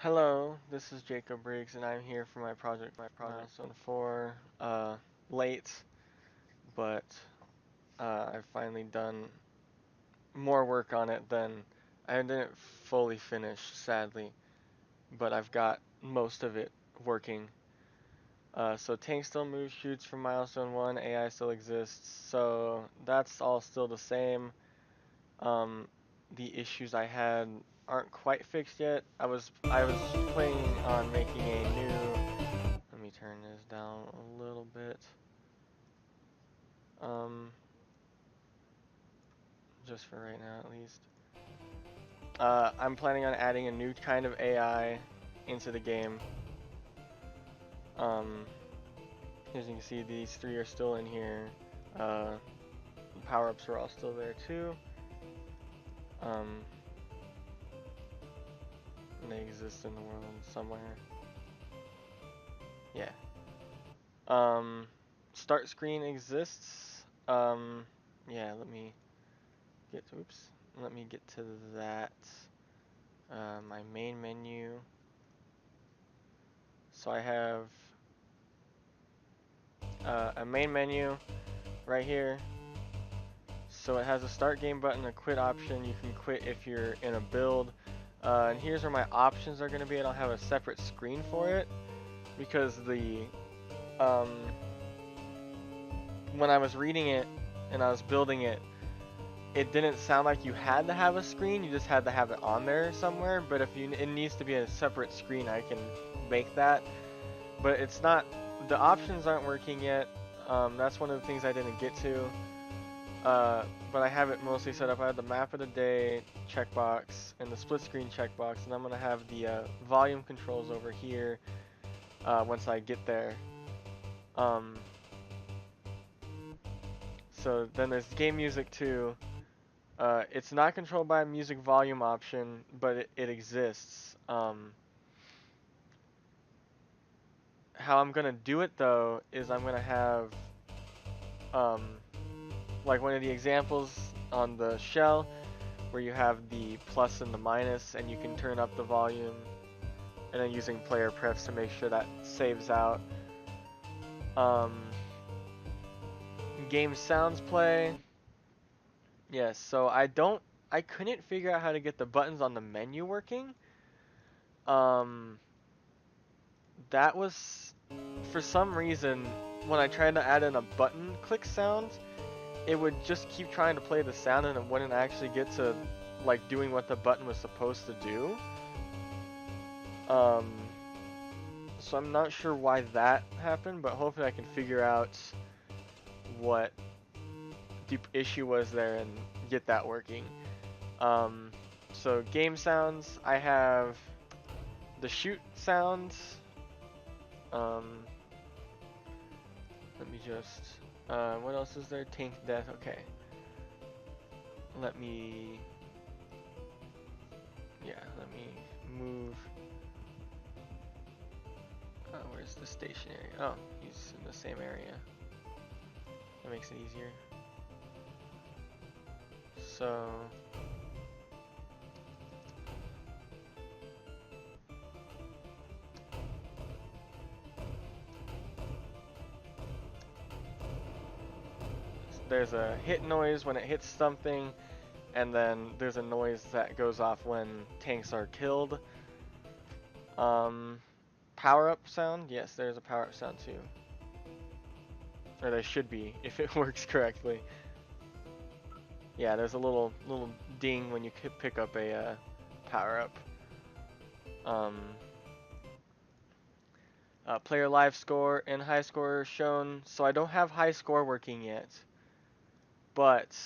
Hello, this is Jacob Briggs, and I'm here for my project Milestone 4. Late, but I've finally done more work on it than I didn't fully finish, sadly, but I've got most of it working. So tank still moves, shoots from Milestone 1, AI still exists, so that's all still the same. Um, the issues I had aren't quite fixed yet. I was planning on making a new. Let me turn this down a little bit. Um, just for right now at least. I'm planning on adding a new kind of AI into the game. Um, as you can see, these three are still in here. Uh, power-ups are all still there too. Um, and they exist in the world somewhere. Yeah. Start screen exists. Yeah, let me get to that. My main menu. So I have a main menu right here. So it has a start game button, a quit option. You can quit if you're in a build. And here's where my options are going to be. I don't have a separate screen for it because um, when I was reading it and I was building it, it didn't sound like you had to have a screen. You just had to have it on there somewhere. But if it needs to be a separate screen, I can make that. But it's not. The options aren't working yet. That's one of the things I didn't get to. But I have it mostly set up. I have the map of the day checkbox and the split screen checkbox, and I'm gonna have the volume controls over here once I get there. Um, so then there's game music too. It's not controlled by a music volume option, but it exists. How I'm gonna do it though is I'm gonna have um, like one of the examples on the shell where you have the plus and the minus, and you can turn up the volume, and then using player prefs to make sure that saves out. Um, game sounds play. Yes, so I couldn't figure out how to get the buttons on the menu working. Um, that was, for some reason, when I tried to add in a button click sound, it would just keep trying to play the sound and it wouldn't actually get to like doing what the button was supposed to do. Um, so I'm not sure why that happened, but hopefully I can figure out what the issue was there and get that working. So game sounds, I have the shoot sounds. Um, Let me just, what else is there? Tank death, okay. Let me, let me move. Where's the stationary? Oh, he's in the same area. That makes it easier. So, there's a hit noise when it hits something, and then there's a noise that goes off when tanks are killed. Power up sound? Yes, there's a power up sound too. Or there should be, if it works correctly. Yeah, there's a little ding when you pick up a power up. Player live score and high score shown. So I don't have high score working yet, but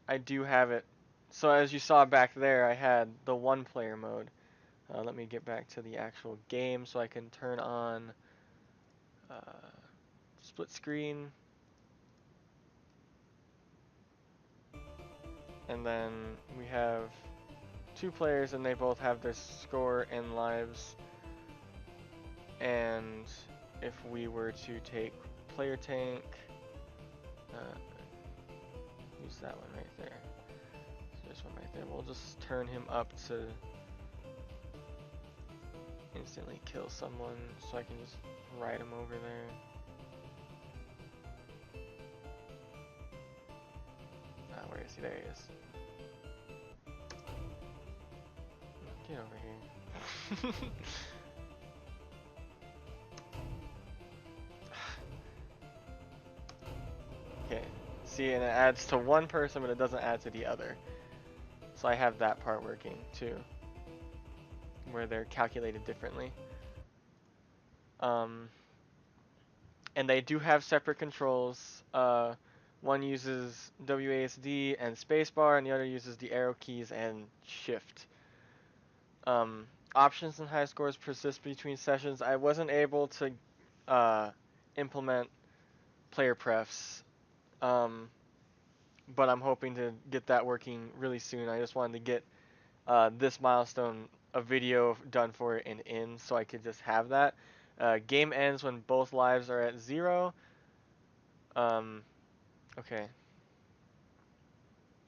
I do have it. So as you saw back there, I had the one player mode. Let me get back to the actual game so I can turn on uh, split screen. And then we have two players and they both have their score and lives. And if we were to take player tank, use that one right there. So this one right there. We'll just turn him up to instantly kill someone so I can just ride him over there. Ah, where is he? There he is. Get over here. Okay, see, and it adds to one person, but it doesn't add to the other. So I have that part working too, where they're calculated differently. And they do have separate controls. One uses WASD and spacebar, and the other uses the arrow keys and shift. Options and high scores persist between sessions. I wasn't able to implement player prefs, but I'm hoping to get that working really soon. I just wanted to get this milestone, a video done for it and in, so I could just have that. Game ends when both lives are at 0. Okay.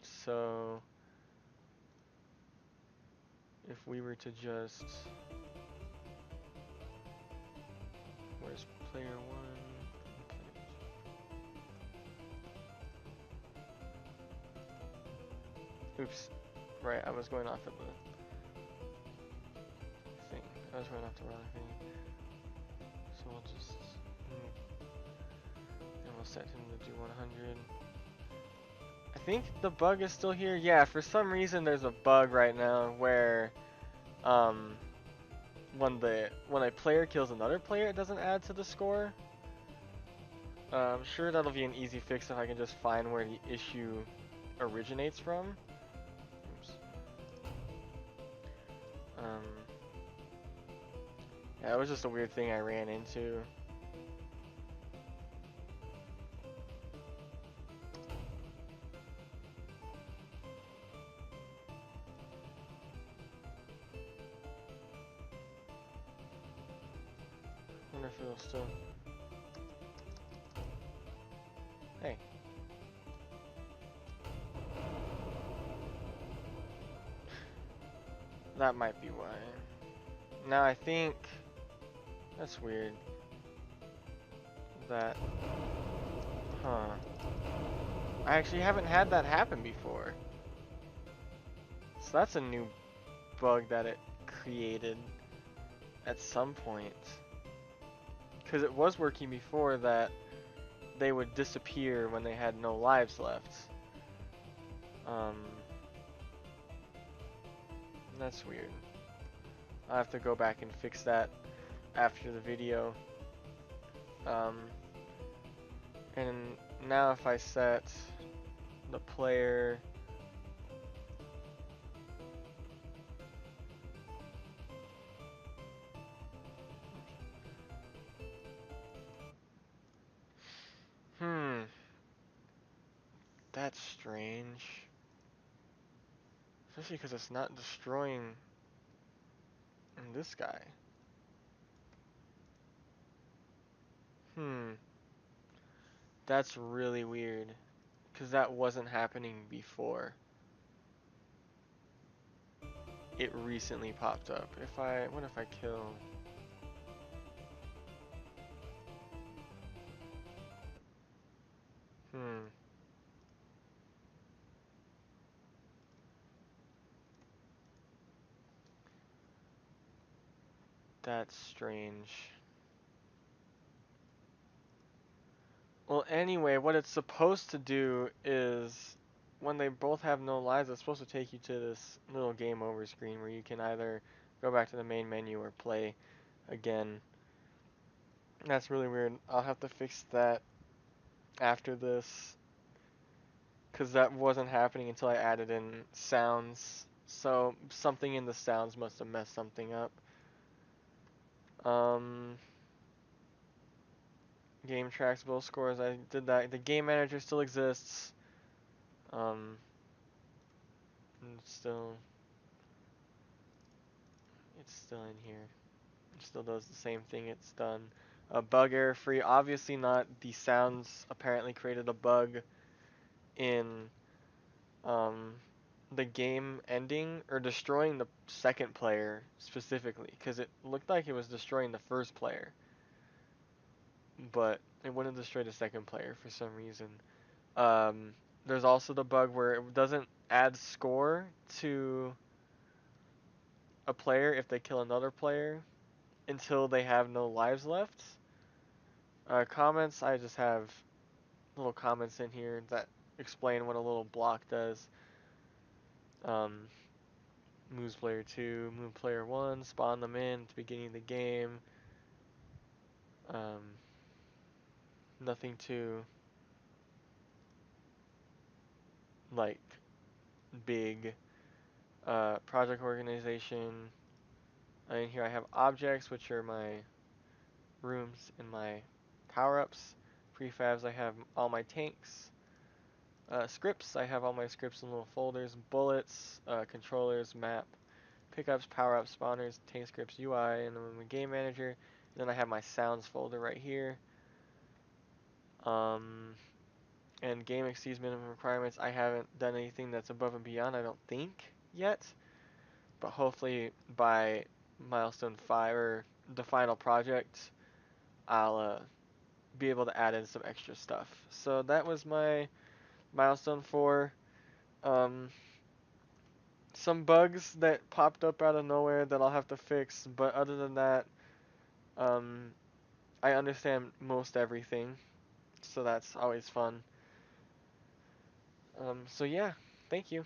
So if we were to just, where's player 1? Oops. Right, I was going off of the thing. I was going off the wrong thing. So we'll just, and we'll set him to do 100. I think the bug is still here. Yeah, for some reason there's a bug right now where when a player kills another player, it doesn't add to the score. I'm sure that'll be an easy fix if I can just find where the issue originates from. Oops. Yeah, it was just a weird thing I ran into. I wonder if it'll still... Hey. That might be why. Now I think... That's weird. That... Huh. I actually haven't had that happen before. So that's a new bug that it created at some point. Because it was working before that they would disappear when they had no lives left. That's weird. I'll have to go back and fix that after the video. And now if I set the player that's strange. Especially because it's not destroying this guy. That's really weird. Because that wasn't happening before. It recently popped up. What if I kill? That's strange. Well, anyway, what it's supposed to do is when they both have no lives, it's supposed to take you to this little game over screen where you can either go back to the main menu or play again. That's really weird. I'll have to fix that after this because that wasn't happening until I added in sounds. So something in the sounds must have messed something up. Game tracks both scores. I did that. The game manager still exists. It's still in here. It still does the same thing it's done. Bug error free. Obviously not. The sounds apparently created a bug in the game ending or destroying the second player specifically, because it looked like it was destroying the first player, but it wouldn't destroy the second player for some reason. Um, there's also the bug where it doesn't add score to a player if they kill another player until they have no lives left. Comments, I just have little comments in here that explain what a little block does. Um, moves player 2, move player 1, spawn them in at the beginning of the game. Um, nothing too, like, big. Project organization. In here I have objects, which are my rooms and my power-ups. Prefabs, I have all my tanks. Scripts, I have all my scripts in little folders. Bullets, controllers, map, pickups, power-ups, spawners, tank scripts, UI, and then my game manager. And then I have my sounds folder right here. And game exceeds minimum requirements. I haven't done anything that's above and beyond, I don't think, yet. But hopefully by Milestone 5 or the final project, I'll be able to add in some extra stuff. So that was my Milestone 4. Um, some bugs that popped up out of nowhere that I'll have to fix, but other than that, um, I understand most everything, so that's always fun. So yeah, thank you.